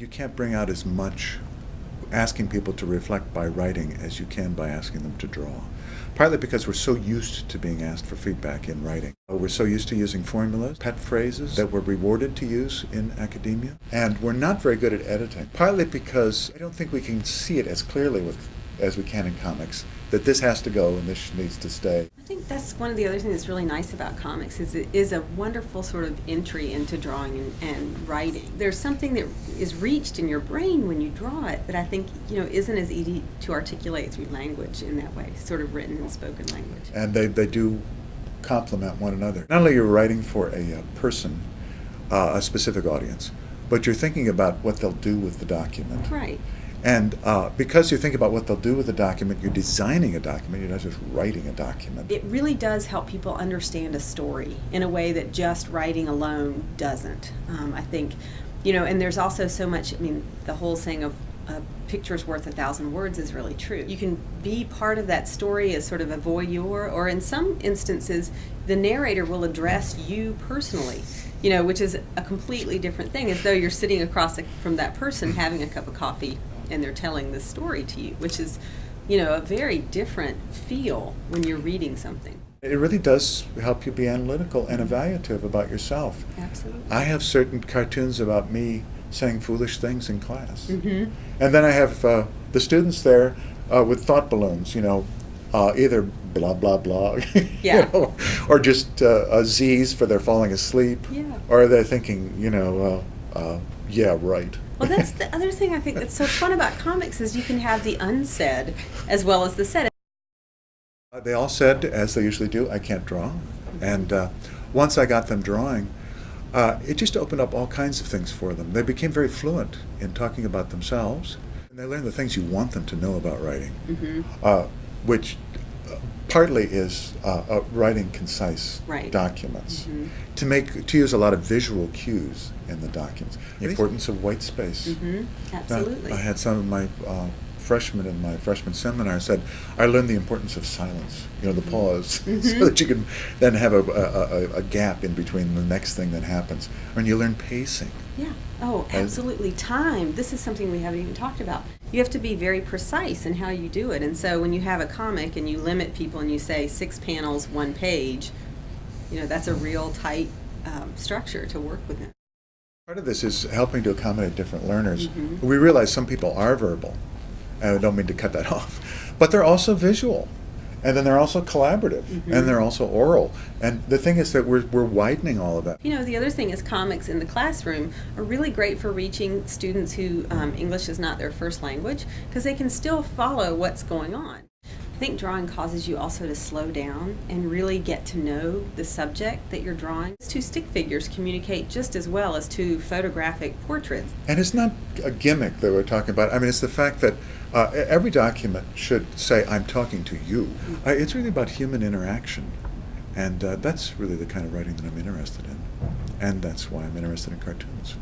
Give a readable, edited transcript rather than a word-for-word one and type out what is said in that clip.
You can't bring out as much asking people to reflect by writing as you can by asking them to draw. Partly because we're so used to being asked for feedback in writing. We're so used to using formulas, pet phrases that we're rewarded to use in academia, and we're not very good at editing. Partly because I don't think we can see it as clearly as we can in comics, that this has to go and this needs to stay. I think that's one of the other things that's really nice about comics is it is a wonderful sort of entry into drawing and writing. There's something that is reached in your brain when you draw it that I think isn't as easy to articulate through language in that way, sort of written and spoken language. And they do complement one another. Not only you're writing for a person, a specific audience, but you're thinking about what they'll do with the document. Right. And because you think about what they'll do with the document, you're designing a document, you're not just writing a document. It really does help people understand a story in a way that just writing alone doesn't. I think, and there's also so much, the whole saying of a picture's worth 1,000 words is really true. You can be part of that story as sort of a voyeur, or in some instances, the narrator will address you personally, which is a completely different thing, as though you're sitting across from that person having a cup of coffee and they're telling this story to you, which is, a very different feel when you're reading something. It really does help you be analytical and evaluative about yourself. Absolutely. I have certain cartoons about me saying foolish things in class. Mm-hmm. And then I have the students there with thought balloons, either blah, blah, blah, Yeah. or just Z's for they're falling asleep, Yeah. or they're thinking, yeah, right. Well, that's the other thing I think that's so fun about comics is you can have the unsaid as well as the said. They all said, as they usually do, I can't draw. And once I got them drawing, it just opened up all kinds of things for them. They became very fluent in talking about themselves. And they learned the things you want them to know about writing, which partly is writing concise documents, to use a lot of visual cues in the documents. The importance of white space. Absolutely. I had some of my freshmen in my freshman seminar said, I learned the importance of silence, the pause, so that you can then have a gap in between the next thing that happens. And you learn pacing. Yeah. Oh, absolutely. Time. This is something we haven't even talked about. You have to be very precise in how you do it. And so when you have a comic and you limit people and you say 6 panels, 1 page, that's a real tight structure to work within. Part of this is helping to accommodate different learners. We realize some people are verbal, and I don't mean to cut that off, but they're also visual. And then they're also collaborative, and they're also oral. And the thing is that we're widening all of that. The other thing is comics in the classroom are really great for reaching students who English is not their first language, because they can still follow what's going on. I think drawing causes you also to slow down and really get to know the subject that you're drawing. 2 stick figures communicate just as well as 2 photographic portraits. And it's not a gimmick that we're talking about. It's the fact that every document should say, I'm talking to you. It's really about human interaction. And that's really the kind of writing that I'm interested in. And that's why I'm interested in cartoons.